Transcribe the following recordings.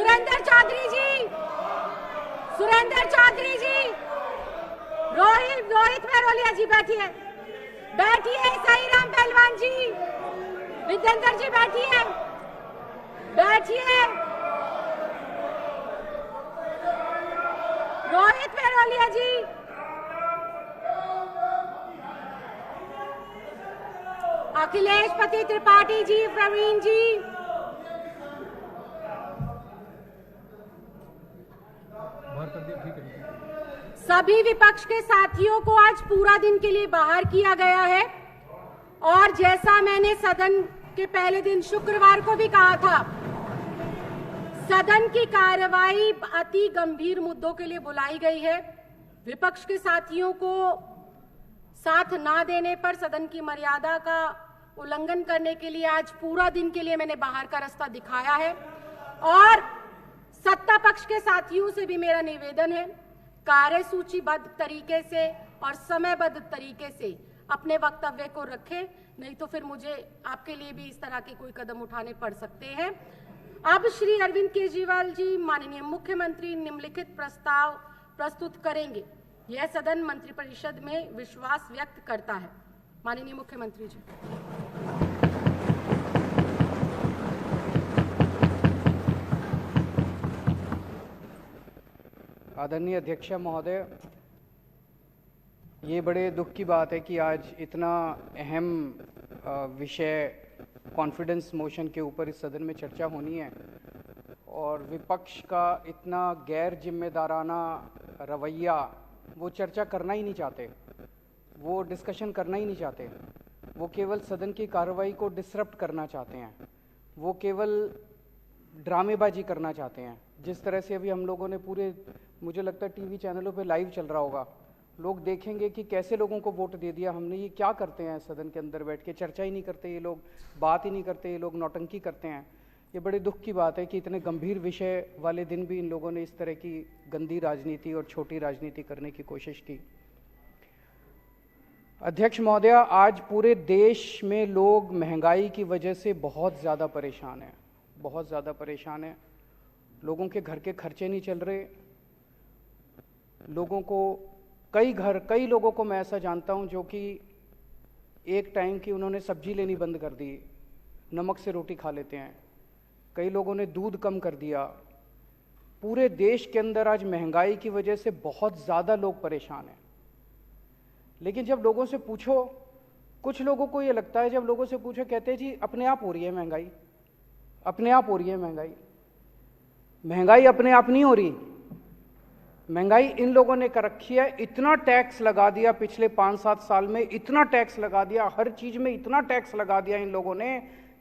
सुरेंद्र चौधरी जी, सुरेंद्र चौधरी जी, रोहित मेहरोलिया जी बैठिए, बैठिए। साईराम पहलवान जी, विजेंद्र जी बैठिए, बैठिए। रोहित मेहरोलिया जी, अखिलेश पति त्रिपाठी जी, प्रवीण जी, सभी विपक्ष के साथियों को आज पूरा दिन के लिए बाहर किया गया है। और जैसा मैंने सदन के पहले दिन शुक्रवार को भी कहा था, सदन की कार्रवाई अति गंभीर मुद्दों के लिए बुलाई गई है। विपक्ष के साथियों को साथ ना देने पर सदन की मर्यादा का उल्लंघन करने के लिए आज पूरा दिन के लिए मैंने बाहर का रास्ता दिखाया है। और सत्ता पक्ष के साथियों से भी मेरा निवेदन है, कार्यसूचीबद्ध तरीके से और समयबद्ध तरीके से अपने वक्तव्य को रखें, नहीं तो फिर मुझे आपके लिए भी इस तरह के कोई कदम उठाने पड़ सकते हैं। अब श्री अरविंद केजरीवाल जी, माननीय मुख्यमंत्री, निम्नलिखित प्रस्ताव प्रस्तुत करेंगे। यह सदन मंत्रिपरिषद में विश्वास व्यक्त करता है। माननीय मुख्यमंत्री जी। आदरणीय अध्यक्ष महोदय, ये बड़े दुख की बात है कि आज इतना अहम विषय कॉन्फिडेंस मोशन के ऊपर इस सदन में चर्चा होनी है और विपक्ष का इतना गैर जिम्मेदाराना रवैया, वो चर्चा करना ही नहीं चाहते, वो डिस्कशन करना ही नहीं चाहते, वो केवल सदन की कार्रवाई को डिसरप्ट करना चाहते हैं, वो केवल ड्रामेबाजी करना चाहते हैं। जिस तरह से अभी हम लोगों ने पूरे, मुझे लगता है टीवी चैनलों पे लाइव चल रहा होगा, लोग देखेंगे कि कैसे लोगों को वोट दे दिया हमने। ये क्या करते हैं सदन के अंदर बैठ के, चर्चा ही नहीं करते ये लोग, बात ही नहीं करते ये लोग, नौटंकी करते हैं। ये बड़े दुख की बात है कि इतने गंभीर विषय वाले दिन भी इन लोगों ने इस तरह की गंदी राजनीति और छोटी राजनीति करने की कोशिश की। अध्यक्ष महोदय, आज पूरे देश में लोग महंगाई की वजह से बहुत ज़्यादा परेशान हैं, बहुत ज़्यादा परेशान हैं। लोगों के घर के खर्चे नहीं चल रहे, लोगों को कई लोगों को मैं ऐसा जानता हूं जो कि एक टाइम की उन्होंने सब्जी लेनी बंद कर दी, नमक से रोटी खा लेते हैं। कई लोगों ने दूध कम कर दिया। पूरे देश के अंदर आज महंगाई की वजह से बहुत ज़्यादा लोग परेशान हैं। लेकिन जब लोगों से पूछो, कुछ लोगों को ये लगता है, जब लोगों से पूछो कहते हैं जी अपने आप हो रही है महंगाई, अपने आप हो रही है महंगाई। महंगाई अपने आप नहीं हो रही, महंगाई इन लोगों ने कर रखी है। इतना टैक्स लगा दिया पिछले 5-7 साल में, इतना टैक्स लगा दिया, हर चीज में इतना टैक्स लगा दिया इन लोगों ने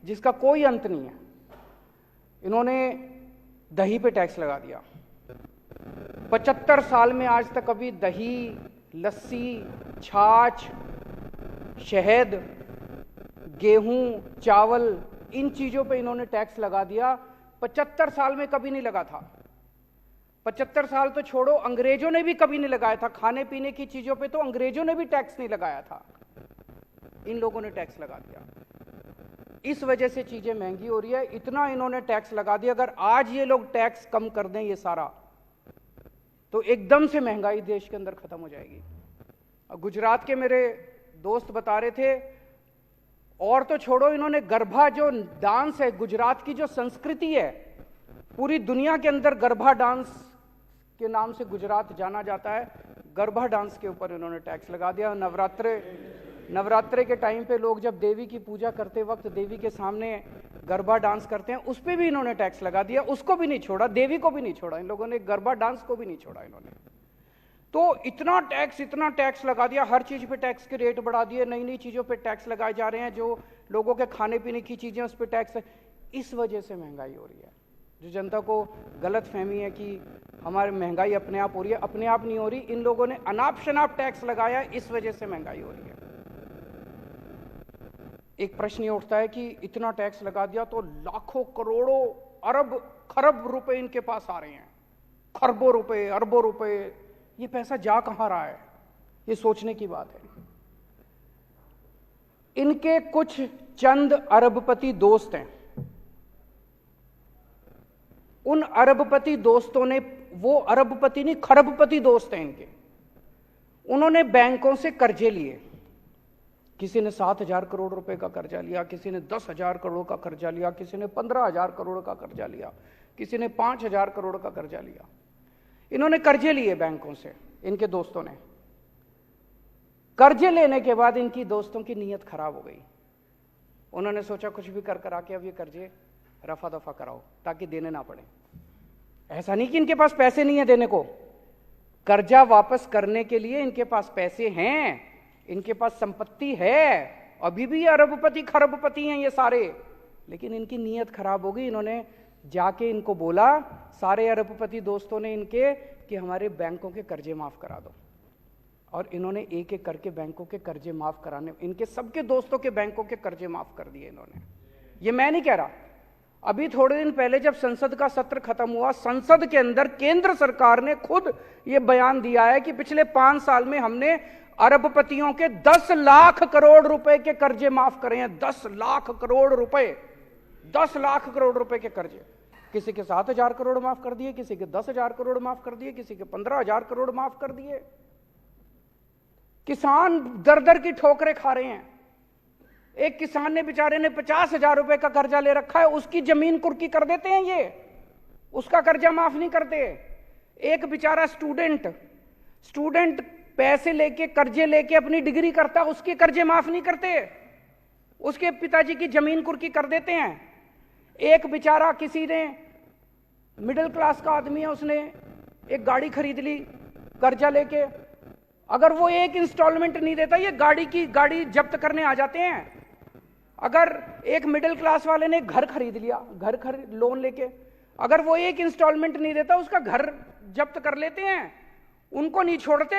जिसका कोई अंत नहीं है। इन्होंने दही पे टैक्स लगा दिया। 75 साल में आज तक कभी दही, लस्सी, छाछ, शहद, गेहूं, चावल, इन चीजों पे इन्होंने टैक्स लगा दिया। 75 साल में कभी नहीं लगा था। 75 साल तो छोड़ो, अंग्रेजों ने भी कभी नहीं लगाया था। खाने पीने की चीजों पे तो अंग्रेजों ने भी टैक्स नहीं लगाया था, इन लोगों ने टैक्स लगा दिया। इस वजह से चीजें महंगी हो रही है। इतना इन्होंने टैक्स लगा दिया। अगर आज ये लोग टैक्स कम कर दें ये सारा, तो एकदम से महंगाई देश के अंदर खत्म हो जाएगी। गुजरात के मेरे दोस्त बता रहे थे, और तो छोड़ो, इन्होंने गरबा जो डांस है, गुजरात की जो संस्कृति है, पूरी दुनिया के अंदर गरबा डांस के नाम से गुजरात जाना जाता है। गरबा डांस के ऊपर इन्होंने टैक्स लगा दिया। नवरात्रे के टाइम पे लोग जब देवी की पूजा करते वक्त देवी के सामने गरबा डांस करते हैं, उस पर भी इन्होंने टैक्स लगा दिया। उसको भी नहीं छोड़ा, देवी को भी नहीं छोड़ा, इन लोगों ने गरबा डांस को भी नहीं छोड़ा इन्होंने। तो इतना टैक्स लगा दिया, हर चीज पे टैक्स के रेट बढ़ा दिए, नई नई चीजों पे टैक्स लगाए जा रहे हैं, जो लोगों के खाने पीने की चीजें उस पर टैक्स है। इस वजह से महंगाई हो रही है। जो जनता को गलत फहमी है कि हमारी महंगाई अपने आप हो रही है, अपने आप नहीं हो रही। इन लोगों ने अनाप शनाप टैक्स लगाया, इस वजह से महंगाई हो रही है। एक प्रश्न ये उठता है कि इतना टैक्स लगा दिया तो लाखों करोड़ों अरब खरब रुपए इनके पास आ रहे हैं, खरबों रुपए, अरबों रुपए, ये पैसा जा कहां रहा है? ये सोचने की बात है। इनके कुछ चंद अरबपति दोस्त हैं, उन अरबपति दोस्तों ने, वो अरबपति नहीं खरबपति दोस्त हैं इनके, उन्होंने बैंकों से कर्जे लिए। किसी ने 7,000 करोड़ रुपए का कर्जा लिया, किसी ने 10,000 करोड़ का कर्जा लिया, किसी ने 15,000 करोड़ का कर्जा लिया, किसी ने 5,000 करोड़ का कर्जा लिया। इन्होंने कर्जे लिए बैंकों से, इनके दोस्तों ने। कर्जे लेने के बाद इनकी दोस्तों की नीयत खराब हो गई। उन्होंने सोचा कुछ भी कर करा के अब ये कर्जे रफा दफा कराओ ताकि देने ना पड़े। ऐसा नहीं कि इनके पास पैसे नहीं है देने को, कर्जा वापस करने के लिए इनके पास पैसे हैं, इनके पास संपत्ति है, अभी भी अरबपति खरबपति हैं ये सारे, लेकिन इनकी नीयत खराब हो गई। इन्होंने जाके इनको बोला, सारे अरबपति दोस्तों ने इनके, कि हमारे बैंकों के कर्जे माफ करा दो। और इन्होंने एक एक करके बैंकों के कर्जे माफ कराने, इनके सबके दोस्तों के बैंकों के कर्जे माफ कर दिए इन्होंने। ये मैं नहीं कह रहा, अभी थोड़े दिन पहले जब संसद का सत्र खत्म हुआ, संसद के अंदर केंद्र सरकार ने खुद ये बयान दिया है कि पिछले 5 साल में हमने अरबपतियों के 10 लाख करोड़ रुपए के कर्जे माफ करे हैं। 10 लाख करोड़ रुपए, 10 लाख करोड़ रुपए के कर्जे। किसी के 7,000 करोड़ माफ कर दिए, किसी के 10,000 करोड़ माफ कर दिए, किसी के 15,000 करोड़ माफ कर दिए। किसान दर दर की ठोकरें खा रहे हैं। एक किसान ने, बेचारे ने 50,000 रुपए का कर्जा ले रखा है, उसकी जमीन कुर्की कर देते हैं ये, उसका कर्जा माफ नहीं करते। एक बेचारा स्टूडेंट पैसे लेके, कर्जे लेके अपनी डिग्री करता, उसके कर्जे माफ नहीं करते, उसके पिताजी की जमीन कुर्की कर देते हैं। एक बेचारा, किसी ने मिडिल क्लास का आदमी है, उसने एक गाड़ी खरीद ली कर्जा लेके, अगर वो एक इंस्टॉलमेंट नहीं देता, ये गाड़ी जब्त करने आ जाते हैं। अगर एक मिडिल क्लास वाले ने घर खरीद लिया, लोन लेके, अगर वो एक इंस्टॉलमेंट नहीं देता, उसका घर जब्त कर लेते हैं। उनको नहीं छोड़ते,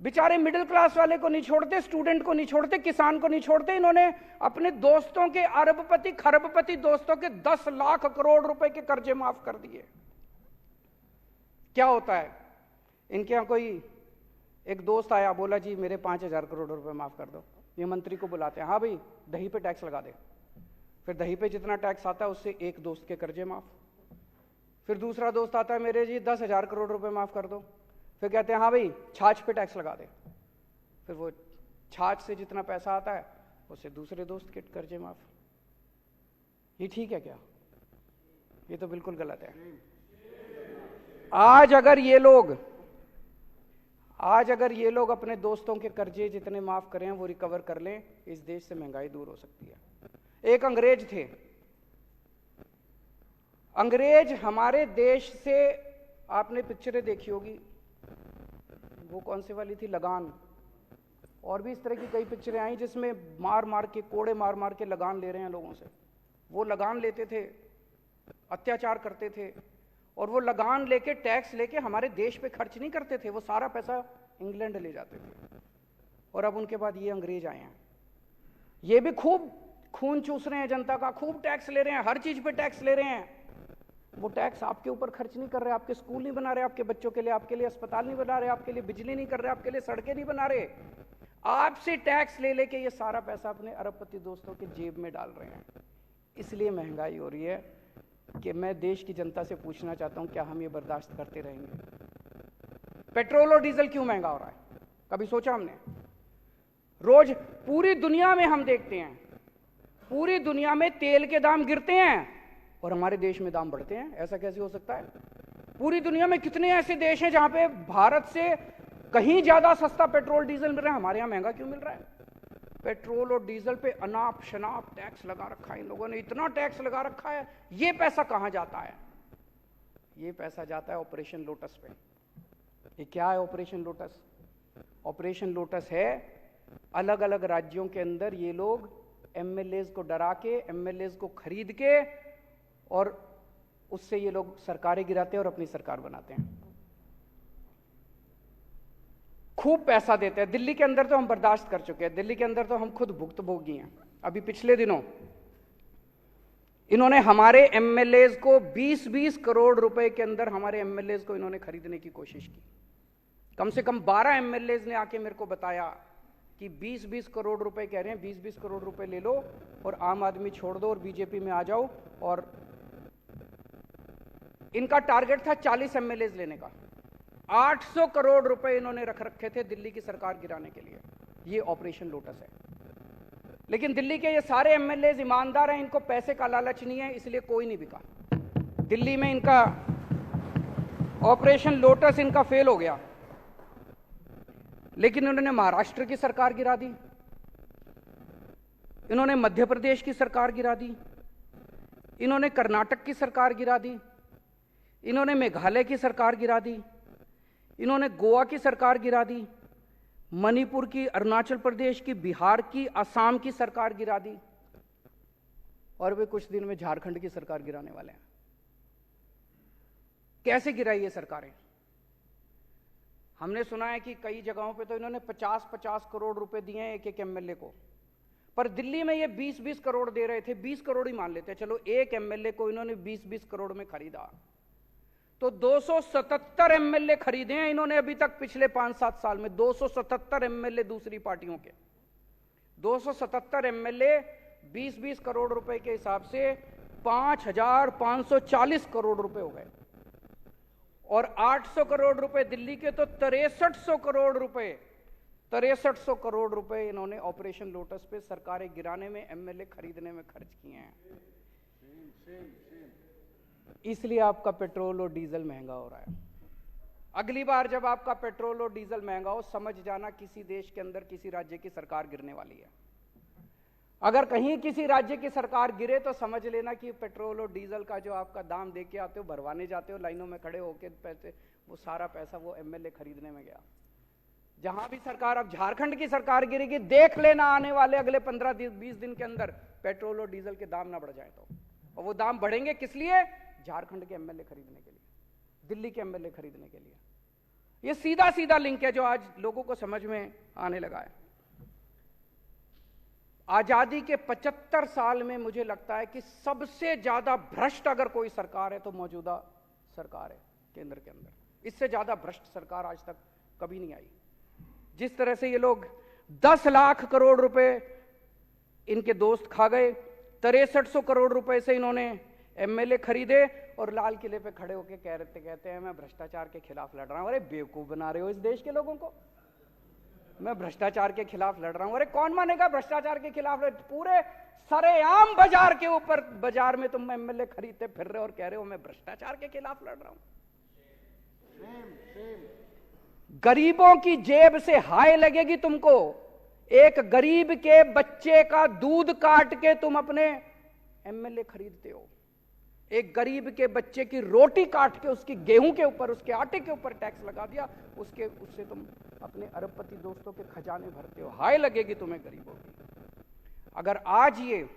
बेचारे मिडिल क्लास वाले को नहीं छोड़ते, स्टूडेंट को नहीं छोड़ते, किसान को नहीं छोड़ते। इन्होंने अपने दोस्तों के, अरबपति खरबपति दोस्तों के 10 लाख करोड़ रुपए के कर्जे माफ कर दिए। क्या होता है, इनके यहां कोई एक दोस्त आया, बोला जी मेरे 5,000 करोड़ रुपए माफ कर दो। ये मंत्री को बुलाते हैं, हाँ भाई दही पे टैक्स लगा दे। फिर दही पे जितना टैक्स आता है उससे एक दोस्त के कर्जे माफ। फिर दूसरा दोस्त आता है, मेरे जी 10,000 करोड़ रुपए माफ कर दो। फिर कहते हैं हाँ भाई छाछ पे टैक्स लगा दे। फिर वो छाछ से जितना पैसा आता है उससे दूसरे दोस्त के कर्जे माफ। ये ठीक है क्या? ये तो बिल्कुल गलत है। आज अगर ये लोग अपने दोस्तों के कर्जे जितने माफ करें वो रिकवर कर लें, इस देश से महंगाई दूर हो सकती है। एक अंग्रेज थे, अंग्रेज हमारे देश से, आपने पिक्चरें देखी होगी, वो कौन सी वाली थी, लगान, और भी इस तरह की कई पिक्चरें आई जिसमें कोड़े मार मार के लगान ले रहे हैं लोगों से। वो लगान लेते थे, अत्याचार करते थे, और वो लगान लेके, टैक्स लेके हमारे देश पे खर्च नहीं करते थे, वो सारा पैसा इंग्लैंड ले जाते थे। और अब उनके बाद ये अंग्रेज आए हैं, ये भी खूब खून चूस रहे हैं जनता का, खूब टैक्स ले रहे हैं, हर चीज पे टैक्स ले रहे हैं। वो टैक्स आपके ऊपर खर्च नहीं कर रहे, आपके स्कूल नहीं बना रहे, आपके बच्चों के लिए, आपके लिए अस्पताल नहीं बना रहे, आपके लिए बिजली नहीं कर रहे, आपके लिए सड़कें नहीं बना रहे, आपसे टैक्स ले लेके ये सारा पैसा अपने अरबपति दोस्तों के जेब में डाल रहे हैं। इसलिए महंगाई हो रही है कि मैं देश की जनता से पूछना चाहता हूं, क्या हम ये बर्दाश्त करते रहेंगे? पेट्रोल और डीजल क्यों महंगा हो रहा है? कभी सोचा हमने? रोज पूरी दुनिया में हम देखते हैं, पूरी दुनिया में तेल के दाम गिरते हैं और हमारे देश में दाम बढ़ते हैं। ऐसा कैसे हो सकता है? पूरी दुनिया में कितने ऐसे देश हैं जहां पे भारत से कहीं ज्यादा सस्ता पेट्रोल डीजल मिल रहा है, हमारे यहां महंगा क्यों मिल रहा है? पेट्रोल और डीजल पे अनाप शनाप टैक्स लगा रखा है इन लोगों ने, इतना टैक्स लगा रखा है। ये पैसा कहां जाता है? ये पैसा जाता है ऑपरेशन लोटस पे। ये क्या है ऑपरेशन लोटस? ऑपरेशन लोटस है, अलग अलग राज्यों के अंदर ये लोग एमएलएज को डरा के, एमएलएज को खरीद के, और उससे ये लोग सरकारें गिराते हैं और अपनी सरकार बनाते हैं। खूब पैसा देते हैं। दिल्ली के अंदर तो हम बर्दाश्त कर चुके हैं, दिल्ली के अंदर तो हम खुद भुक्तभोगी हैं। अभी पिछले दिनों इन्होंने हमारे एमएलएज को 20-20 करोड़ रुपए के अंदर हमारे एमएलएज को इन्होंने खरीदने की कोशिश की। कम से कम 12 एमएलएज ने आके मेरे को बताया कि 20-20 करोड़ रुपए कह रहे हैं, 20-20 करोड़ रुपए ले लो और आम आदमी छोड़ दो और बीजेपी में आ जाओ और इनका टारगेट था 40 एमएलए लेने का। 800 करोड़ रुपए इन्होंने रख रखे थे दिल्ली की सरकार गिराने के लिए। ये ऑपरेशन लोटस है। लेकिन दिल्ली के ये सारे एमएलए ईमानदार हैं, इनको पैसे का लालच नहीं है, इसलिए कोई नहीं बिका। दिल्ली में इनका ऑपरेशन लोटस इनका फेल हो गया। लेकिन इन्होंने महाराष्ट्र की सरकार गिरा दी, इन्होंने मध्य प्रदेश की सरकार गिरा दी, इन्होंने कर्नाटक की सरकार गिरा दी, इन्होंने मेघालय की सरकार गिरा दी, इन्होंने गोवा की सरकार गिरा दी, मणिपुर की, अरुणाचल प्रदेश की, बिहार की, असम की सरकार गिरा दी, और वे कुछ दिन में झारखंड की सरकार गिराने वाले हैं। कैसे गिराई ये सरकारें? हमने सुना है कि कई जगहों पे तो इन्होंने 50-50 करोड़ रुपए दिए हैं एक एक एमएलए को, पर दिल्ली में ये 20-20 करोड़ दे रहे थे। 20 करोड़ ही मान लेते हैं, चलो एक एमएलए को इन्होंने 20-20 करोड़ में खरीदा, तो 277 एमएलए खरीदे हैं इन्होंने अभी तक पिछले 5-7 साल में। 277 एमएलए दूसरी पार्टियों के, 277 एमएलए 20-20 करोड़ रुपए के हिसाब से 5,540 करोड़ रुपए हो गए। और 800 करोड़ रुपए दिल्ली के, तो 6300 करोड़ रुपए, 6300 करोड़ रुपए इन्होंने ऑपरेशन लोटस पे सरकारें गिराने में, एमएलए खरीदने में खर्च किए हैं। इसलिए आपका पेट्रोल और डीजल महंगा हो रहा है। अगली बार जब आपका पेट्रोल और डीजल महंगा हो, समझ जाना किसी देश के अंदर किसी राज्य की सरकार गिरने वाली है। अगर कहीं किसी राज्य की सरकार गिरे तो समझ लेना कि पेट्रोल और डीजल का जो आपका दाम दे के आते हो, भरवाने जाते हो लाइनों में खड़े होकर पैसे, वो सारा पैसा वो एमएलए खरीदने में गया। जहां भी सरकार, अब झारखंड की सरकार गिरेगी, देख लेना आने वाले अगले 15-20 दिन के अंदर पेट्रोल और डीजल के दाम ना बढ़ जाए तो। और वो दाम बढ़ेंगे किस लिए? झारखंड के एमएलए खरीदने के लिए, दिल्ली के एमएलए खरीदने के लिए। ये सीधा सीधा लिंक है जो आज लोगों को समझ में आने लगा है। आजादी के 75 साल में मुझे लगता है कि सबसे ज्यादा भ्रष्ट अगर कोई सरकार है तो मौजूदा सरकार है केंद्र के अंदर। इससे ज्यादा भ्रष्ट सरकार आज तक कभी नहीं आई। जिस तरह से ये लोग 10 लाख करोड़ रुपए इनके दोस्त खा गए, 6300 करोड़ रुपए से इन्होंने एमएलए खरीदे, और लाल किले पे खड़े होकर कहते हैं मैं भ्रष्टाचार के खिलाफ लड़ रहा हूं। अरे बेवकूफ बना रहे हो इस देश के लोगों को। मैं भ्रष्टाचार के खिलाफ लड़ रहा हूं। अरे कौन मानेगा भ्रष्टाचार के खिलाफ? पूरे सरेआम बाजार के ऊपर, बाजार में तुम एमएलए खरीदते फिर रहे हो और कह रहे हो मैं भ्रष्टाचार के खिलाफ लड़ रहा हूं। गरीबों की जेब से हाय लगेगी तुमको। एक गरीब के बच्चे का दूध काट के तुम अपने एमएलए खरीदते हो। एक गरीब के बच्चे की रोटी काट के उसकी गेहूं के ऊपर, उसके आटे के ऊपर टैक्स लगा दिया, उससे तुम अपने अरबपति दोस्तों के खजाने भरते हो। हाय लगेगी तुम्हें गरीबों की। अगर आज ये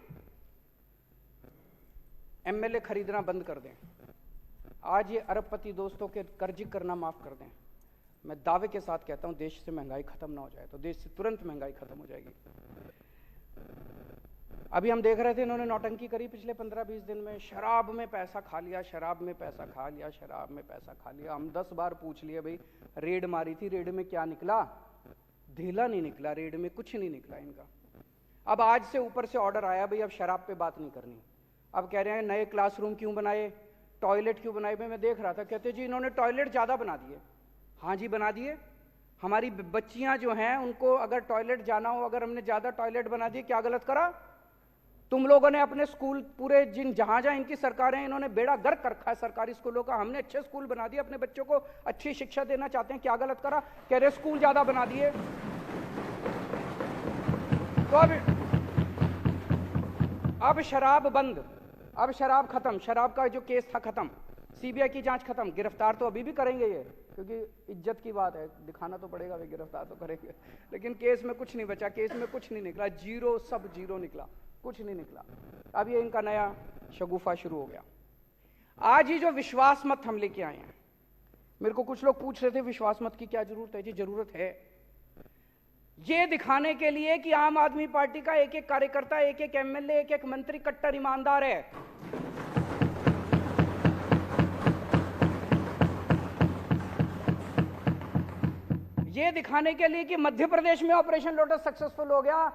एमएलए खरीदना बंद कर दें, आज ये अरबपति दोस्तों के कर्ज करना माफ कर दें, मैं दावे के साथ कहता हूं देश से महंगाई खत्म ना हो जाए तो देश से तुरंत महंगाई खत्म हो जाएगी। अभी हम देख रहे थे इन्होंने नौटंकी करी पिछले 15-20 दिन में। शराब में पैसा खा लिया, शराब में पैसा खा लिया, शराब में पैसा खा लिया। हम 10 बार पूछ लिए भाई रेड मारी थी, रेड में क्या निकला? ढीला नहीं निकला, रेड में कुछ नहीं निकला इनका। अब आज से ऊपर से ऑर्डर आया भाई अब शराब पे बात नहीं करनी। अब कह रहे हैं नए क्लासरूम क्यों बनाए, टॉयलेट क्यों बनाए। मैं देख रहा था, कहते जी इन्होंने टॉयलेट ज्यादा बना दिए। हाँ जी बना दिए। हमारी बच्चियां जो हैं उनको अगर टॉयलेट जाना हो, अगर हमने ज्यादा टॉयलेट बना दिए, क्या गलत करा? तुम लोगों ने अपने स्कूल पूरे जहां जहां इनकी सरकारें, इन्होंने बेड़ा गर्क कर रखा है सरकारी स्कूलों का। हमने अच्छे स्कूल बना दिए, अपने बच्चों को अच्छी शिक्षा देना चाहते हैं, क्या गलत करा? कह रहे स्कूल ज्यादा बना दिए। तो अब शराब बंद, अब शराब खत्म, शराब का जो केस था खत्म, सीबीआई की जांच खत्म। गिरफ्तार तो अभी भी करेंगे ये, क्योंकि इज्जत की बात है, दिखाना तो पड़ेगा, वे गिरफ्तार तो करेंगे। लेकिन केस में कुछ नहीं बचा, केस में कुछ नहीं निकला, जीरो, सब जीरो निकला, कुछ नहीं निकला। अब ये इनका नया शगुफा शुरू हो गया। आज ही जो विश्वास मत हम लेके आए हैं, मेरे को कुछ लोग पूछ रहे थे विश्वास मत की क्या जरूरत है? जी जरूरत है, ये दिखाने के लिए कि आम आदमी पार्टी का एक एक कार्यकर्ता, एक एक एमएलए, एक एक मंत्री कट्टर ईमानदार है। ये दिखाने के लिए कि मध्य प्रदेश में ऑपरेशन लोटस सक्सेसफुल हो गया,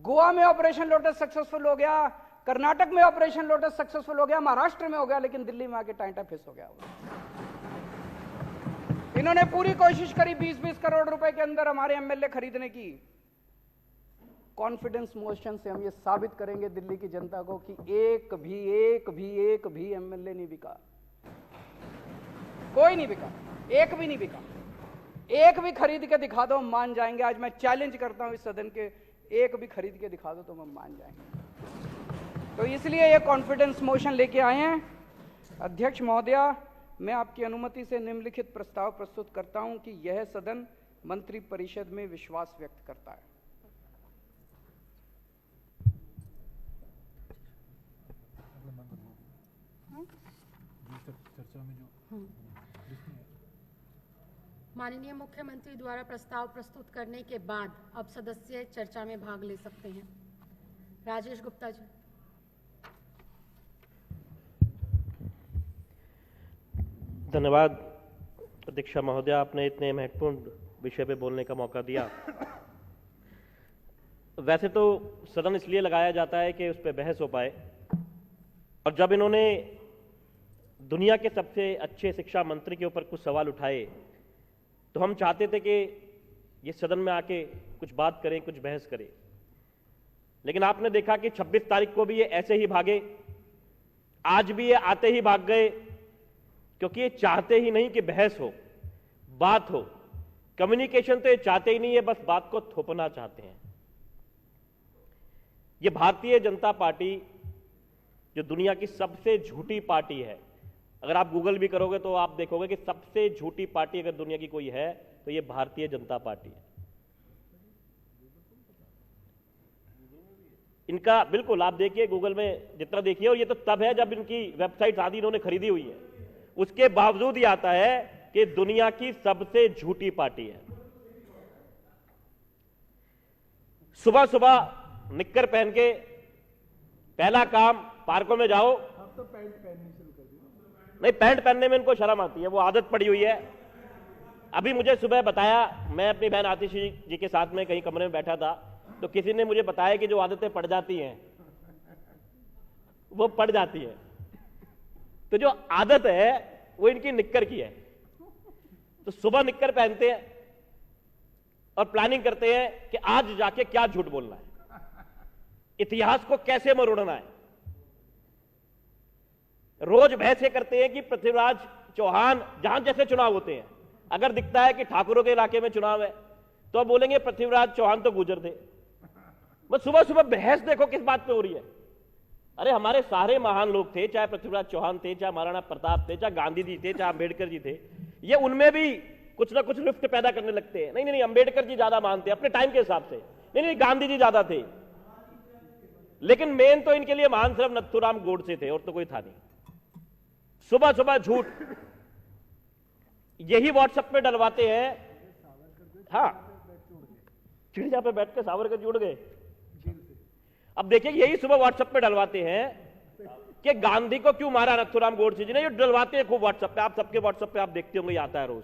गोवा में ऑपरेशन लोटस सक्सेसफुल हो गया, कर्नाटक में ऑपरेशन लोटस सक्सेसफुल हो गया, महाराष्ट्र में हो गया, लेकिन दिल्ली में आके टाइटा फिस हो गया। इन्होंने पूरी कोशिश करी 20-20 करोड़ रुपए के अंदर हमारे एमएलए खरीदने की। कॉन्फिडेंस मोशन से हम ये साबित करेंगे दिल्ली की जनता को कि एक भी एमएलए नहीं बिका, कोई नहीं बिका, एक भी नहीं बिका। एक भी खरीद के दिखा दो, हम मान जाएंगे। आज मैं चैलेंज करता हूं इस सदन के, एक भी खरीद के दिखा दो तो हम मान जाएंगे। तो इसलिए ये कॉन्फिडेंस मोशन लेके आए हैं। अध्यक्ष महोदया, मैं आपकी अनुमति से निम्नलिखित प्रस्ताव प्रस्तुत करता हूं कि यह सदन मंत्री परिषद में विश्वास व्यक्त करता है। माननीय मुख्यमंत्री द्वारा प्रस्ताव प्रस्तुत करने के बाद अब सदस्य चर्चा में भाग ले सकते हैं। राजेश गुप्ता जी। धन्यवाद अध्यक्षा महोदया, आपने इतने महत्वपूर्ण विषय पे बोलने का मौका दिया। वैसे तो सदन इसलिए लगाया जाता है कि उस पर बहस हो पाए, और जब इन्होंने दुनिया के सबसे अच्छे शिक्षा मंत्री के ऊपर कुछ सवाल उठाए तो हम चाहते थे कि ये सदन में आके कुछ बात करें, कुछ बहस करें। लेकिन आपने देखा कि 26 तारीख को भी ये ऐसे ही भागे, आज भी ये आते ही भाग गए, क्योंकि ये चाहते ही नहीं कि बहस हो, बात हो। कम्युनिकेशन तो ये चाहते ही नहीं है, बस बात को थोपना चाहते हैं। ये भारतीय जनता पार्टी जो दुनिया की सबसे झूठी पार्टी है, अगर आप गूगल भी करोगे तो आप देखोगे कि सबसे झूठी पार्टी अगर दुनिया की कोई है तो ये भारतीय जनता पार्टी है। इनका बिल्कुल आप देखिए, गूगल में जितना देखिए, और ये तो तब है जब इनकी वेबसाइट आदि इन्होंने खरीदी हुई है, उसके बावजूद ही आता है कि दुनिया की सबसे झूठी पार्टी है। सुबह सुबह निक्कर पहन के पहला काम पार्कों में जाओ। अब तो पैंट पहननी शुरू कर दी। नहीं, पैंट पहनने में इनको शर्म आती है, वो आदत पड़ी हुई है। अभी मुझे सुबह बताया, मैं अपनी बहन आतिशी जी के साथ में कहीं कमरे में बैठा था, तो किसी ने मुझे बताया कि जो आदतें पड़ जाती हैं वो पड़ जाती है। तो जो आदत है वो इनकी निक्कर की है। तो सुबह निक्कर पहनते हैं और प्लानिंग करते हैं कि आज जाके क्या झूठ बोलना है, इतिहास को कैसे मरोड़ना है। रोज बहसें करते हैं कि पृथ्वीराज चौहान, जहां जैसे चुनाव होते हैं, अगर दिखता है कि ठाकुरों के इलाके में चुनाव है तो अब बोलेंगे पृथ्वीराज चौहान तो गुजर थे। बस सुबह सुबह बहस देखो किस बात पे हो रही है। अरे हमारे सारे महान लोग थे, चाहे पृथ्वीराज चौहान थे, चाहे महाराणा प्रताप थे, चाहे गांधी जी थे, चाहे अंबेडकर जी थे, ये उनमें भी कुछ ना कुछ रिफ्ट पैदा करने लगते हैं। नहीं नहीं, अंबेडकर जी ज्यादा मानते अपने टाइम के हिसाब से, नहीं, गांधी जी ज्यादा थे, लेकिन मेन तो इनके लिए महान सिर्फ नथुराम गोडसे थे और तो कोई था नहीं। सुबह सुबह झूठ यही व्हाट्सएप पे डलवाते हैं। हाँ, चिड़िया पे बैठ के सावरकर जुड़ गए। अब देखिए, यही सुबह व्हाट्सएप पे डलवाते हैं कि गांधी को क्यों मारा नथुराम गोडसे जी ने, ये डलवाते हैं खूब व्हाट्सएप पे। आप सबके व्हाट्सएप पे आप देखते होंगे, आता है रोज।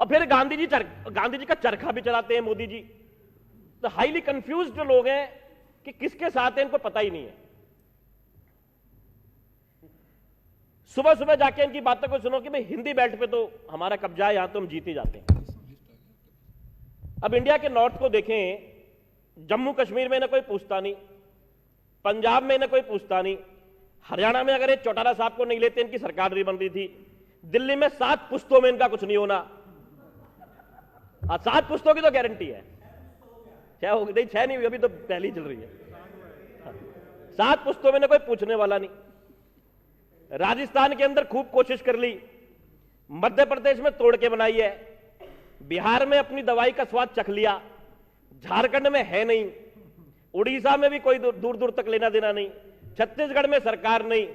और फिर गांधी जी का चरखा भी चलाते हैं मोदी जी। तो हाईली कंफ्यूज्ड जो लोग हैं कि किसके साथ है, इनको पता ही नहीं है। सुबह सुबह जाके इनकी बातों को सुनो कि भाई हिंदी बेल्ट पे तो हमारा कब्जा है, यहां तो हम जीते जाते हैं। अब इंडिया के नॉर्थ को देखें, जम्मू कश्मीर में ना कोई पूछता नहीं, पंजाब में ना कोई पूछता नहीं, हरियाणा में अगर ये चौटाला साहब को नहीं लेते इनकी सरकार नहीं बन रही थी, दिल्ली में 7 पुश्तों में इनका कुछ नहीं होना। 7 पुश्तों की तो गारंटी है, 6 हो गई, 6 नहीं हुई, अभी तो पहली चल रही है। 7 पुश्तों में ना कोई पूछने वाला नहीं। राजस्थान के अंदर खूब कोशिश कर ली, मध्य प्रदेश में तोड़ के बनाई है, बिहार में अपनी दवाई का स्वाद चख लिया, झारखंड में है नहीं, उड़ीसा में भी कोई दूर दूर तक लेना देना नहीं, छत्तीसगढ़ में सरकार नहीं,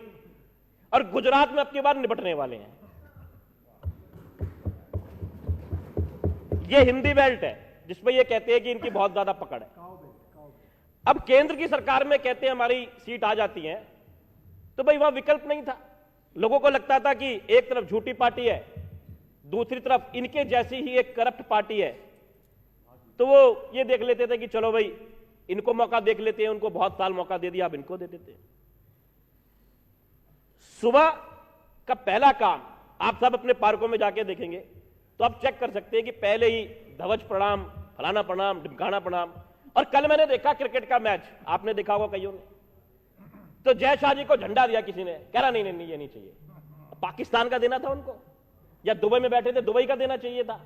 और गुजरात में अपनी बार निपटने वाले हैं। ये हिंदी बेल्ट है जिसमें ये कहते हैं कि इनकी बहुत ज्यादा पकड़ है। अब केंद्र की सरकार में कहते हैं हमारी सीट आ जाती है, तो भाई वहां विकल्प नहीं था। लोगों को लगता था कि एक तरफ झूठी पार्टी है, दूसरी तरफ इनके जैसी ही एक करप्ट पार्टी है, तो वो ये देख लेते थे कि चलो भाई इनको मौका देख लेते हैं, उनको बहुत साल मौका दे दिया, अब इनको दे देते हैं। सुबह का पहला काम आप सब अपने पार्कों में जाके देखेंगे तो आप चेक कर सकते हैं कि पहले ही ध्वज प्रणाम, फलाना प्रणाम, ढिमकाना प्रणाम। और कल मैंने देखा क्रिकेट का मैच, आपने देखा होगा कईयों ने, तो जय शाह जी को झंडा दिया किसी ने, कह रहा नहीं नहीं ये नहीं चाहिए, पाकिस्तान का देना था उनको, या दुबई में बैठे थे दुबई का देना चाहिए था।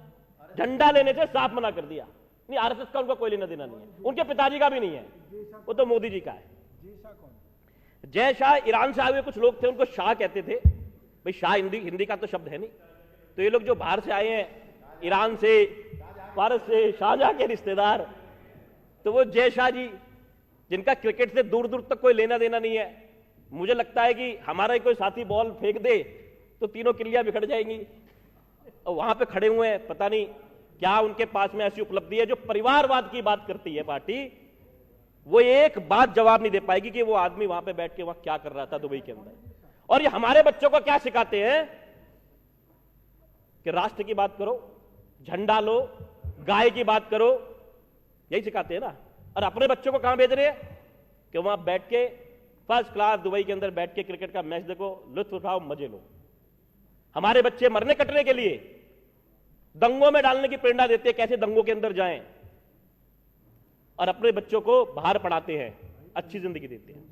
झंडा लेने से साफ मना कर दिया, नहीं आरएसएस का उनको कोई लेना देना नहीं है, उनके पिताजी का भी नहीं है, वो तो मोदी जी का है। जय शाह ईरान से आए हुए कुछ लोग थे, उनको शाह कहते थे। भाई शाह हिंदी का तो शब्द है नहीं, तो ये लोग जो बाहर से आए हैं, ईरान से, भारत से, शाहजहां के रिश्तेदार, तो वो जय शाह जी जिनका क्रिकेट से दूर दूर तक कोई लेना देना नहीं है, मुझे लगता है कि हमारा ही कोई साथी बॉल फेंक दे तो तीनों किल्लियां बिखर जाएंगी। और वहां पे खड़े हुए हैं, पता नहीं क्या उनके पास में ऐसी उपलब्धि है जो परिवारवाद की बात करती है पार्टी, वो एक बात जवाब नहीं दे पाएगी कि वो आदमी वहां पे बैठ के वहां क्या कर रहा था दुबई के अंदर। और ये हमारे बच्चों को क्या सिखाते हैं कि राष्ट्र की बात करो, झंडा लो, गाय की बात करो, यही सिखाते हैं ना। और अपने बच्चों को कहां भेज रहे हैं कि वहां बैठ के फर्स्ट क्लास दुबई के अंदर बैठ के क्रिकेट का मैच देखो, लुत्फ उठाओ, मजे लो। हमारे बच्चे मरने कटने के लिए दंगों में डालने की प्रेरणा देते हैं, कैसे दंगों के अंदर जाएं, और अपने बच्चों को बाहर पढ़ाते हैं, अच्छी जिंदगी देते हैं।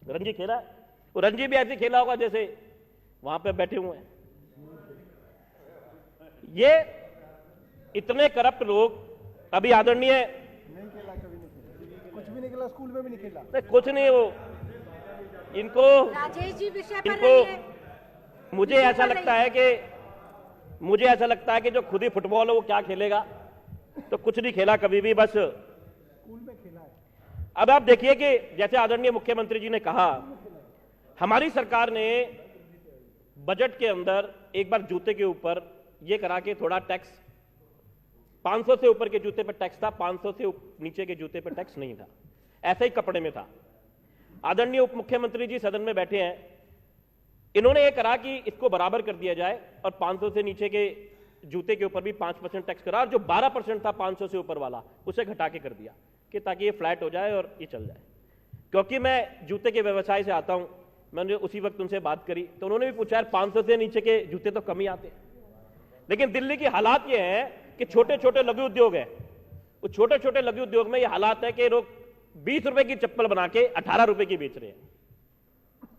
रणजी खेला, वो रणजी भी ऐसे खेला होगा जैसे वहां पे बैठे हुए हैं। ये इतने करप्ट लोग, अभी आदरणीय नहीं खेला, कभी नहीं खेला, कुछ भी नहीं खेला, स्कूल में भी नहीं खेला, नहीं, कुछ नहीं, वो इनको राजेश जी विषय पर इनको रहिए। मुझे ऐसा लगता है कि जो खुद ही फुटबॉल है वो क्या खेलेगा, तो कुछ नहीं खेला कभी भी, बस स्कूल में खेला है। अब आप देखिए कि जैसे आदरणीय मुख्यमंत्री जी ने कहा, हमारी सरकार ने बजट के अंदर एक बार जूते के ऊपर ये करा के थोड़ा टैक्स, 500 से ऊपर के जूते पर टैक्स था, 500 से नीचे के जूते पर टैक्स नहीं था, ऐसा ही कपड़े में था। आदरणीय उप मुख्यमंत्री जी सदन में बैठे हैं, इन्होंने ये करा कि इसको बराबर कर दिया जाए और 500 से नीचे के जूते के ऊपर भी 5% टैक्स करा, और जो 12% था 500 से ऊपर वाला उसे घटा के कर दिया कि ताकि ये फ्लैट हो जाए और ये चल जाए। क्योंकि मैं जूते के व्यवसाय से आता हूं, मैंने उसी वक्त उनसे बात करी तो उन्होंने भी पूछा, यार 500 से नीचे के जूते तो कम ही आते हैं। लेकिन दिल्ली की हालात ये है कि छोटे छोटे लघु उद्योग है, उस छोटे छोटे लघु उद्योग में ये हालात है कि लोग 20 रुपए की चप्पल बना के 18 रुपए की बेच रहे हैं।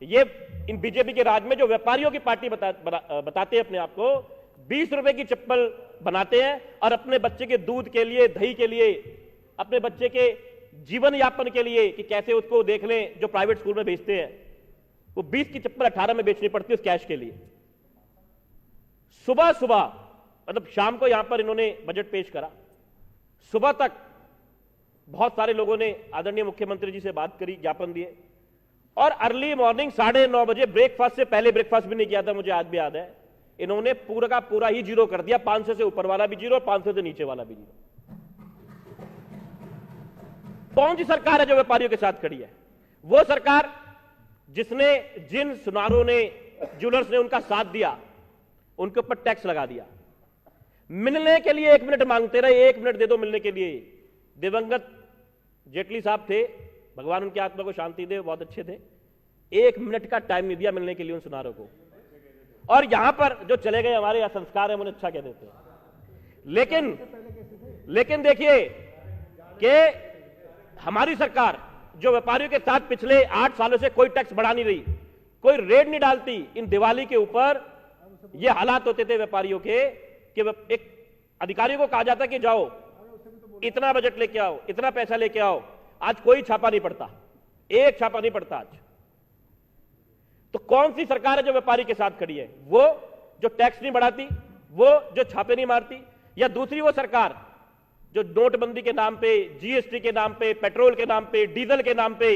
ये इन बीजेपी के राज में जो व्यापारियों की पार्टी बताते हैं अपने आप को, 20 रुपए की चप्पल बनाते हैं और अपने बच्चे के दूध के लिए, दही के लिए, अपने बच्चे के जीवन यापन के लिए कि कैसे उसको देख लें, जो प्राइवेट स्कूल में भेजते हैं, वो 20 की चप्पल 18 में बेचनी पड़ती है उस कैश के लिए। सुबह सुबह, मतलब शाम को यहां पर इन्होंने बजट पेश करा, सुबह तक बहुत सारे लोगों ने आदरणीय मुख्यमंत्री जी से बात करी, ज्ञापन दिए, और अर्ली मॉर्निंग 9:30 बजे, ब्रेकफास्ट से पहले ब्रेकफास्ट भी नहीं किया था, मुझे आज भी याद है, इन्होंने पूरा का पूरा ही जीरो कर दिया, 500 से ऊपर वाला भी जीरो, 500 से नीचे वाला भी जीरो। कौन सी सरकार है जो व्यापारियों के साथ खड़ी है? वो सरकार जिसने, जिन सुनारों ने, ज्वेलर्स ने उनका साथ दिया, उनके ऊपर टैक्स लगा दिया। मिलने के लिए 1 मिनट मांगते रहे, 1 मिनट दे दो मिलने के लिए। दिवंगत जेटली साहब थे, भगवान उनकी आत्मा को शांति दे, बहुत अच्छे थे, 1 मिनट का टाइम नहीं दिया मिलने के लिए उन सुनारों को। और यहां पर जो चले गए हमारे यहाँ संस्कार है, उन्हें अच्छा कह देते हैं। लेकिन देखिए कि हमारी सरकार जो व्यापारियों के साथ पिछले 8 सालों से कोई टैक्स बढ़ा नहीं रही, कोई रेड नहीं डालती। इन दिवाली के ऊपर ये हालात होते थे व्यापारियों के कि एक अधिकारियों को कहा जाता कि जाओ इतना बजट लेके आओ, इतना पैसा लेके आओ, आज कोई छापा नहीं पड़ता, एक छापा नहीं पड़ता आज। तो कौन सी सरकार है जो व्यापारी के साथ खड़ी है? वो जो टैक्स नहीं बढ़ाती, वो जो छापे नहीं मारती, या दूसरी वो सरकार जो नोटबंदी के नाम पे, जीएसटी के नाम पे, पेट्रोल के नाम पे, डीजल के नाम पे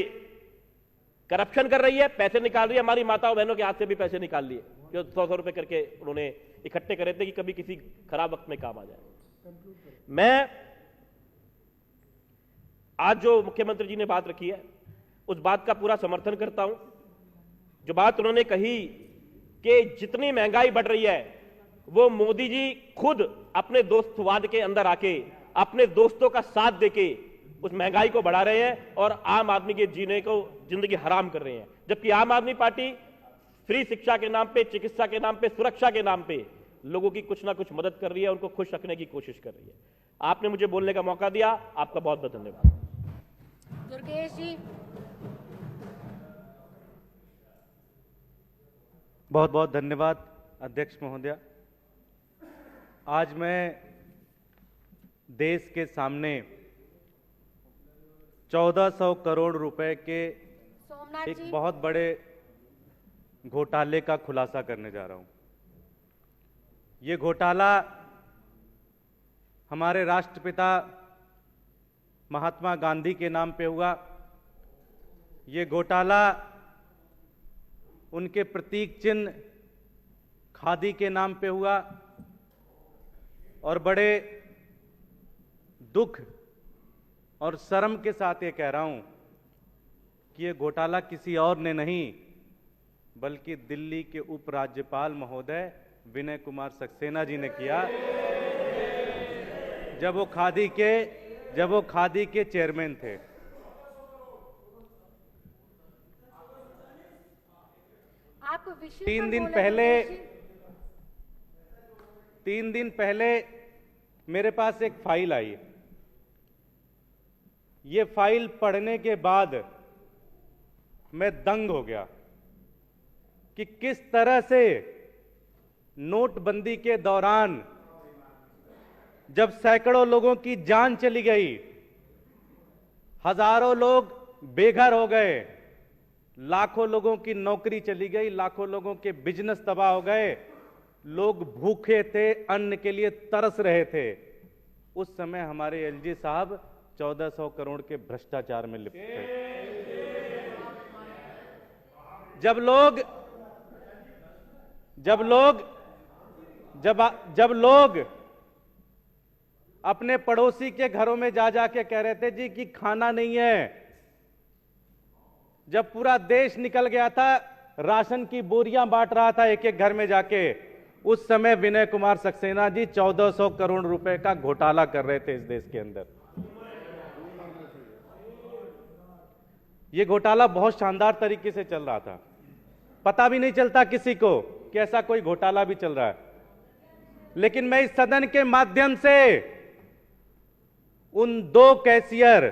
करप्शन कर रही है, पैसे निकाल रही है। हमारी माताओं बहनों के हाथ से भी पैसे निकाल लिए, जो 100-100 रुपए करके उन्होंने इकट्ठे करे थे कि कभी किसी खराब वक्त में काम आ जाए। मैं आज जो मुख्यमंत्री जी ने बात रखी है, उस बात का पूरा समर्थन करता हूं। जो बात उन्होंने कही कि जितनी महंगाई बढ़ रही है, वो मोदी जी खुद अपने दोस्तवाद के अंदर आके, अपने दोस्तों का साथ देके उस महंगाई को बढ़ा रहे हैं और आम आदमी के जीने को, जिंदगी हराम कर रहे हैं। जबकि आम आदमी पार्टी फ्री शिक्षा के नाम पे, चिकित्सा के नाम पे, सुरक्षा के नाम पे लोगों की कुछ ना कुछ मदद कर रही है, उनको खुश रखने की कोशिश कर रही है। आपने मुझे बोलने का मौका दिया, आपका बहुत बहुत धन्यवाद। दुर्गेश जी। बहुत बहुत धन्यवाद अध्यक्ष महोदया। आज मैं देश के सामने 1400 करोड़ रुपए के सोमनाथ एक जी। बहुत बड़े घोटाले का खुलासा करने जा रहा हूं। ये घोटाला हमारे राष्ट्रपिता महात्मा गांधी के नाम पे हुआ। ये घोटाला उनके प्रतीक चिन्ह खादी के नाम पे हुआ और बड़े दुख और शर्म के साथ ये कह रहा हूं कि ये घोटाला किसी और ने नहीं बल्कि दिल्ली के उपराज्यपाल महोदय विनय कुमार सक्सेना जी ने किया, जब वो खादी के चेयरमैन थे। आप विषय पर 3 दिन बोले पहले दुर्गेश जी। 3 दिन पहले मेरे पास एक फाइल आई। ये फाइल पढ़ने के बाद मैं दंग हो गया कि किस तरह से नोटबंदी के दौरान जब सैकड़ों लोगों की जान चली गई, हजारों लोग बेघर हो गए, लाखों लोगों की नौकरी चली गई, लाखों लोगों के बिजनेस तबाह हो गए, लोग भूखे थे, अन्न के लिए तरस रहे थे, उस समय हमारे एलजी साहब 1400 करोड़ के भ्रष्टाचार में लिप्त थे। जब लोग अपने पड़ोसी के घरों में जा जाके कह रहे थे जी कि खाना नहीं है, जब पूरा देश निकल गया था, राशन की बोरियां बांट रहा था एक एक घर में जाके, उस समय विनय कुमार सक्सेना जी 1400 करोड़ रुपए का घोटाला कर रहे थे इस देश के अंदर। यह घोटाला बहुत शानदार तरीके से चल रहा था, पता भी नहीं चलता किसी को कि ऐसा कोई घोटाला भी चल रहा है। लेकिन मैं इस सदन के माध्यम से उन 2 कैशियर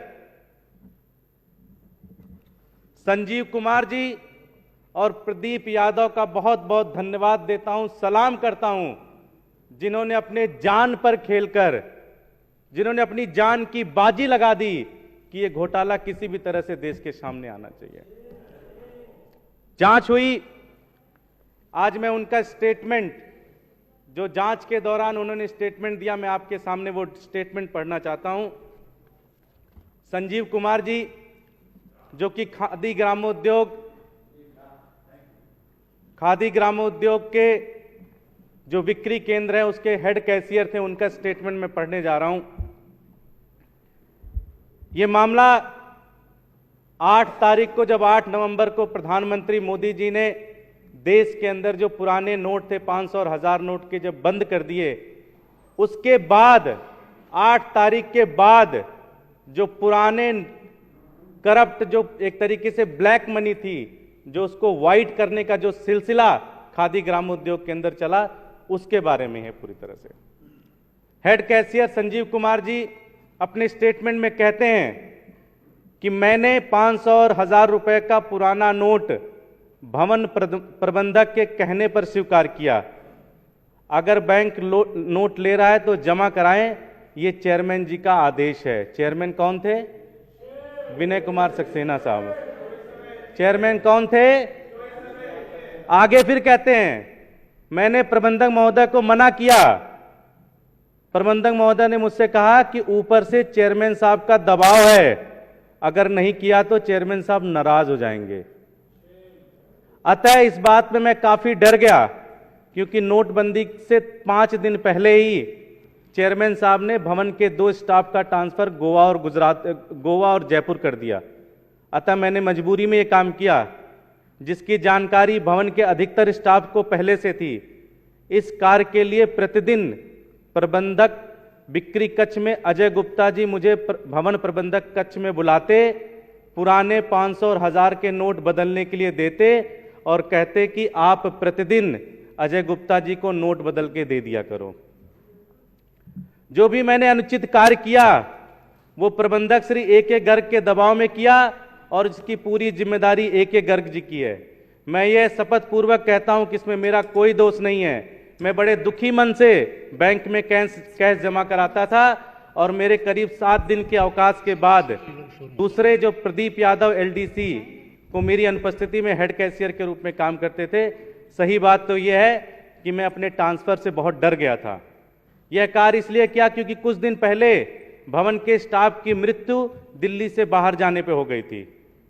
संजीव कुमार जी और प्रदीप यादव का बहुत बहुत धन्यवाद देता हूं, सलाम करता हूं, जिन्होंने अपने जान पर खेलकर, जिन्होंने अपनी जान की बाजी लगा दी कि यह घोटाला किसी भी तरह से देश के सामने आना चाहिए। जांच हुई। आज मैं उनका स्टेटमेंट, जो जांच के दौरान उन्होंने स्टेटमेंट दिया, मैं आपके सामने वो स्टेटमेंट पढ़ना चाहता हूं। संजीव कुमार जी, जो कि खादी ग्रामोद्योग के जो बिक्री केंद्र है उसके हेड कैशियर थे, उनका स्टेटमेंट मैं पढ़ने जा रहा हूं। यह मामला 8 तारीख को, जब 8 नवंबर को प्रधानमंत्री मोदी जी ने देश के अंदर जो पुराने नोट थे 500 और 1000 नोट के जब बंद कर दिए, उसके बाद 8 तारीख के बाद जो पुराने करप्ट, जो एक तरीके से ब्लैक मनी थी, जो उसको वाइट करने का जो सिलसिला खादी ग्रामोद्योग के अंदर चला, उसके बारे में है पूरी तरह से। हेड कैशियर संजीव कुमार जी अपने स्टेटमेंट में कहते हैं कि मैंने 500 और 1000 रुपए का पुराना नोट भवन प्रबंधक के कहने पर स्वीकार किया। अगर बैंक नोट ले रहा है तो जमा कराएं, ये चेयरमैन जी का आदेश है। चेयरमैन कौन थे? विनय कुमार सक्सेना साहब। चेयरमैन कौन थे? आगे फिर कहते हैं, मैंने प्रबंधक महोदय को मना किया। प्रबंधक महोदय ने मुझसे कहा कि ऊपर से चेयरमैन साहब का दबाव है, अगर नहीं किया तो चेयरमैन साहब नाराज हो जाएंगे। अतः इस बात में मैं काफी डर गया, क्योंकि नोटबंदी से 5 दिन पहले ही चेयरमैन साहब ने भवन के 2 स्टाफ का ट्रांसफर गोवा और जयपुर कर दिया। अतः मैंने मजबूरी में यह काम किया, जिसकी जानकारी भवन के अधिकतर स्टाफ को पहले से थी। इस कार्य के लिए प्रतिदिन प्रबंधक बिक्री कक्ष में अजय गुप्ता जी मुझे भवन प्रबंधक कक्ष में बुलाते, पुराने 500 और 1000 के नोट बदलने के लिए देते और कहते कि आप प्रतिदिन अजय गुप्ता जी को नोट बदल के दे दिया करो। जो भी मैंने अनुचित कार्य किया वो प्रबंधक श्री ए.के. गर्ग के दबाव में किया और इसकी पूरी जिम्मेदारी ए.के. गर्ग जी की है। मैं ये शपथ पूर्वक कहता हूं कि इसमें मेरा कोई दोष नहीं है। मैं बड़े दुखी मन से बैंक में कैश जमा कराता था और मेरे करीब 7 दिन के अवकाश के बाद दूसरे जो प्रदीप यादव एलडीसी को मेरी अनुपस्थिति में हेड कैशियर के रूप में काम करते थे। सही बात तो यह है कि मैं अपने ट्रांसफर से बहुत डर गया था। यह कार्य इसलिए किया क्योंकि कुछ दिन पहले भवन के स्टाफ की मृत्यु दिल्ली से बाहर जाने पे हो गई थी।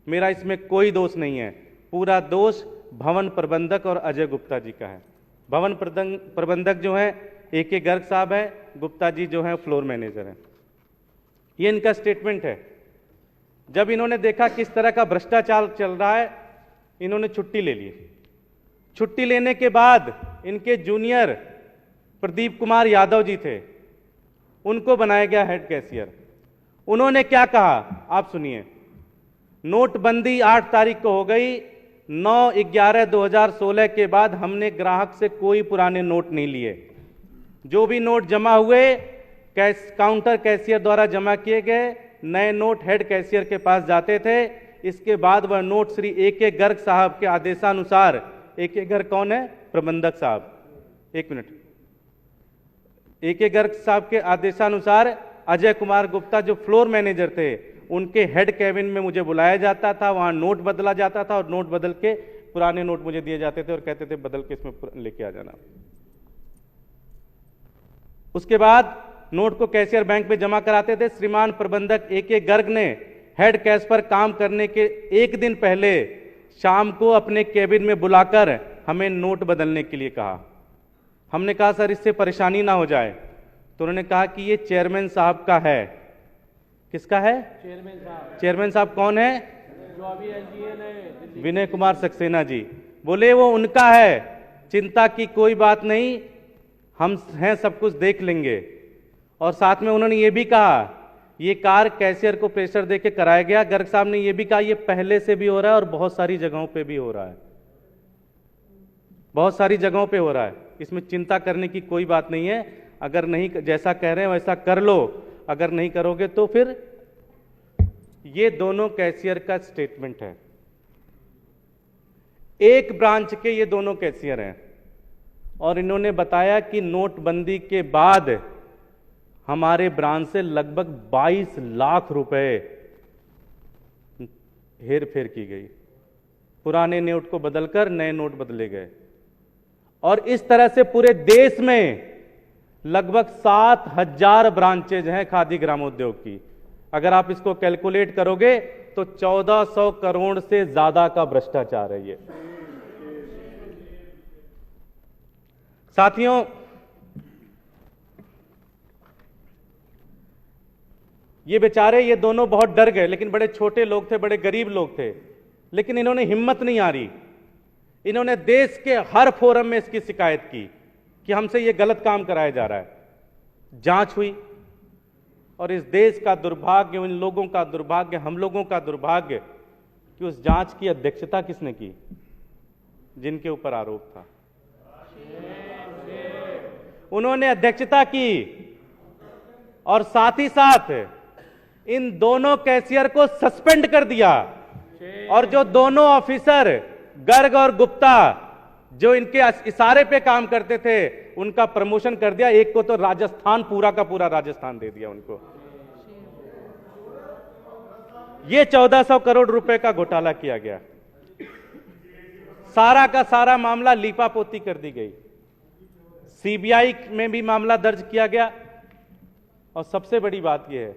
मेरा इसमें कोई दोष नहीं है, पूरा दोष भवन प्रबंधक और अजय गुप्ता जी का है। भवन प्रबंधक जो है ए.के. गर्ग साहब है, गुप्ता जी जो है फ्लोर मैनेजर है। ये इनका स्टेटमेंट है। जब इन्होंने देखा किस तरह का भ्रष्टाचार चल रहा है, इन्होंने छुट्टी ले ली। छुट्टी लेने के बाद इनके जूनियर प्रदीप कुमार यादव जी थे, उनको बनाया गया हेड कैशियर। उन्होंने क्या कहा आप सुनिए। नोटबंदी 8 तारीख को हो गई। 9/11/2016 के बाद हमने ग्राहक से कोई पुराने नोट नहीं लिए। जो भी नोट जमा हुए काउंटर कैशियर द्वारा जमा किए गए, नए नोट हेड कैशियर के पास जाते थे। इसके बाद वह नोट श्री ए.के. गर्ग साहब के आदेशानुसार, ए.के. गर्ग कौन है? प्रबंधक साहब, एक मिनट। ए.के. गर्ग साहब के आदेशानुसार अजय कुमार गुप्ता जो फ्लोर मैनेजर थे, उनके हेड कैबिन में मुझे बुलाया जाता था, वहां नोट बदला जाता था और नोट बदल के पुराने नोट मुझे दिए जाते थे और कहते थे बदल के इसमें लेके आ जाना। उसके बाद नोट को कैशियर बैंक में जमा कराते थे। श्रीमान प्रबंधक ए.के. गर्ग ने हेड कैश पर काम करने के एक दिन पहले शाम को अपने कैबिन में बुलाकर हमें नोट बदलने के लिए कहा। हमने कहा सर इससे परेशानी ना हो जाए, तो उन्होंने कहा कि ये चेयरमैन साहब का है। किसका है? चेयरमैन साहब। चेयरमैन साहब कौन है? जो अभी एलजीएल है, विनय कुमार सक्सेना जी। बोले वो उनका है, चिंता की कोई बात नहीं, हम हैं, सब कुछ देख लेंगे। और साथ में उन्होंने ये भी कहा ये कार्य कैशियर को प्रेशर देके कराया गया। गर्ग साहब ने ये भी कहा ये पहले से भी हो रहा है और बहुत सारी जगहों पे भी हो रहा है, बहुत सारी जगहों पे हो रहा है। इसमें चिंता करने की कोई बात नहीं है। अगर नहीं, जैसा कह रहे हैं वैसा कर लो, अगर नहीं करोगे तो फिर। ये दोनों कैशियर का स्टेटमेंट है। एक ब्रांच के ये दोनों कैशियर हैं और इन्होंने बताया कि नोटबंदी के बाद हमारे ब्रांच से लगभग 22 लाख रुपए हेर फेर की गई। पुराने नोट को बदलकर नए नोट बदले गए और इस तरह से पूरे देश में लगभग 7,000 ब्रांचेज हैं खादी ग्रामोद्योग की। अगर आप इसको कैलकुलेट करोगे तो 1400 करोड़ से ज्यादा का भ्रष्टाचार है ये। साथियों, ये बेचारे ये दोनों बहुत डर गए, लेकिन बड़े छोटे लोग थे, बड़े गरीब लोग थे, लेकिन इन्होंने हिम्मत नहीं हारी। इन्होंने देश के हर फोरम में इसकी शिकायत की कि हमसे ये गलत काम कराया जा रहा है। जांच हुई और इस देश का दुर्भाग्य, इन लोगों का दुर्भाग्य, हम लोगों का दुर्भाग्य कि उस जांच की अध्यक्षता किसने की? जिनके ऊपर आरोप था, उन्होंने अध्यक्षता की। और साथ ही साथ इन दोनों कैशियर को सस्पेंड कर दिया और जो दोनों ऑफिसर गर्ग और गुप्ता जो इनके इशारे पे काम करते थे उनका प्रमोशन कर दिया। एक को तो राजस्थान, पूरा का पूरा राजस्थान दे दिया उनको। ये 1400 करोड़ रुपए का घोटाला किया गया। सारा का सारा मामला लीपापोती कर दी गई। सीबीआई में भी मामला दर्ज किया गया और सबसे बड़ी बात यह है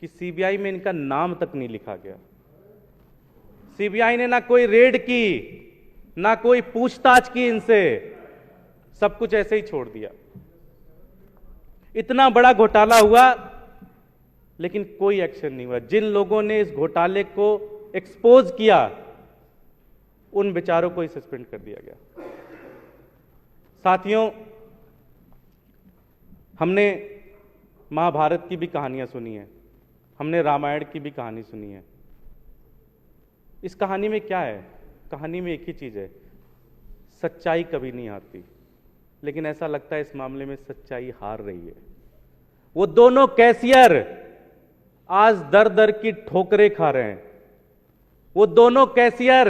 कि सीबीआई में इनका नाम तक नहीं लिखा गया। सीबीआई ने ना कोई रेड की, ना कोई पूछताछ की इनसे, सब कुछ ऐसे ही छोड़ दिया। इतना बड़ा घोटाला हुआ लेकिन कोई एक्शन नहीं हुआ। जिन लोगों ने इस घोटाले को एक्सपोज किया उन बेचारों को ही सस्पेंड कर दिया गया। साथियों, हमने महाभारत की भी कहानियां सुनी है, हमने रामायण की भी कहानी सुनी है। इस कहानी में क्या है? कहानी में एक ही चीज है, सच्चाई कभी नहीं हारती, लेकिन ऐसा लगता है इस मामले में सच्चाई हार रही है। वो दोनों कैशियर आज दर दर की ठोकरें खा रहे हैं। वो दोनों कैशियर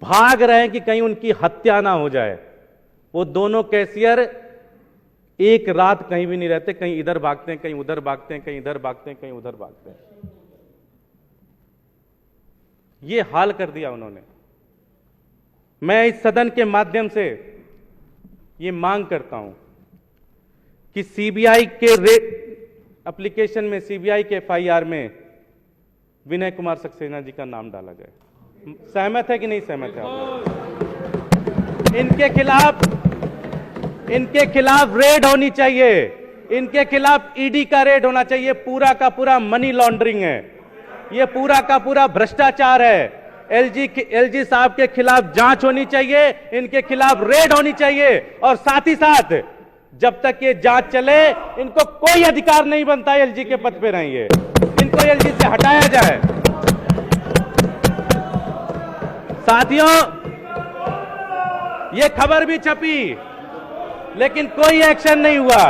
भाग रहे हैं कि कहीं उनकी हत्या ना हो जाए। वो दोनों कैशियर एक रात कहीं भी नहीं रहते, कहीं इधर भागते हैं, कहीं उधर भागते हैं, कहीं इधर भागते हैं, कहीं उधर भागते हैं। ये हाल कर दिया उन्होंने। मैं इस सदन के माध्यम से ये मांग करता हूं कि सीबीआई के एप्लीकेशन में, सीबीआई के एफआईआर में विनय कुमार सक्सेना जी का नाम डाला जाए। सहमत है कि नहीं सहमत है आप? इनके खिलाफ रेड होनी चाहिए, इनके खिलाफ ईडी का रेड होना चाहिए। पूरा का पूरा मनी लॉन्ड्रिंग है, ये पूरा का पूरा भ्रष्टाचार है। एलजी साहब के खिलाफ जांच होनी चाहिए, इनके खिलाफ रेड होनी चाहिए, और साथ ही साथ जब तक ये जांच चले इनको कोई अधिकार नहीं बनता एलजी के पद पे रहेंगे, इनको एलजी से हटाया जाए। साथियों, ये खबर भी छपी लेकिन कोई एक्शन नहीं हुआ,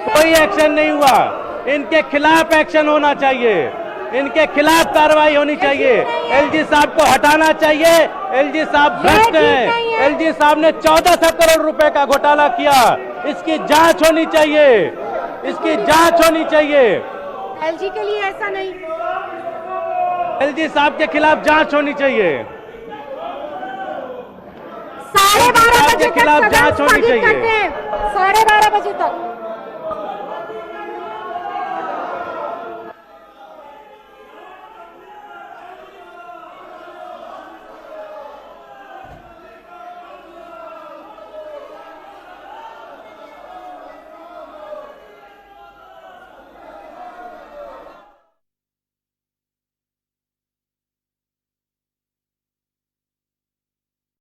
कोई एक्शन नहीं हुआ। इनके खिलाफ एक्शन होना चाहिए, इनके खिलाफ कार्रवाई होनी चाहिए। एलजी साहब को हटाना चाहिए। एलजी साहब भ्रष्ट हैं। एलजी साहब ने 1400 करोड़ रुपए का घोटाला किया, इसकी जांच होनी चाहिए, इसकी जांच होनी चाहिए। एलजी के लिए ऐसा नहीं, एलजी साहब के खिलाफ जांच होनी चाहिए, 12:30 बजे के खिलाफ जांच होनी चाहिए।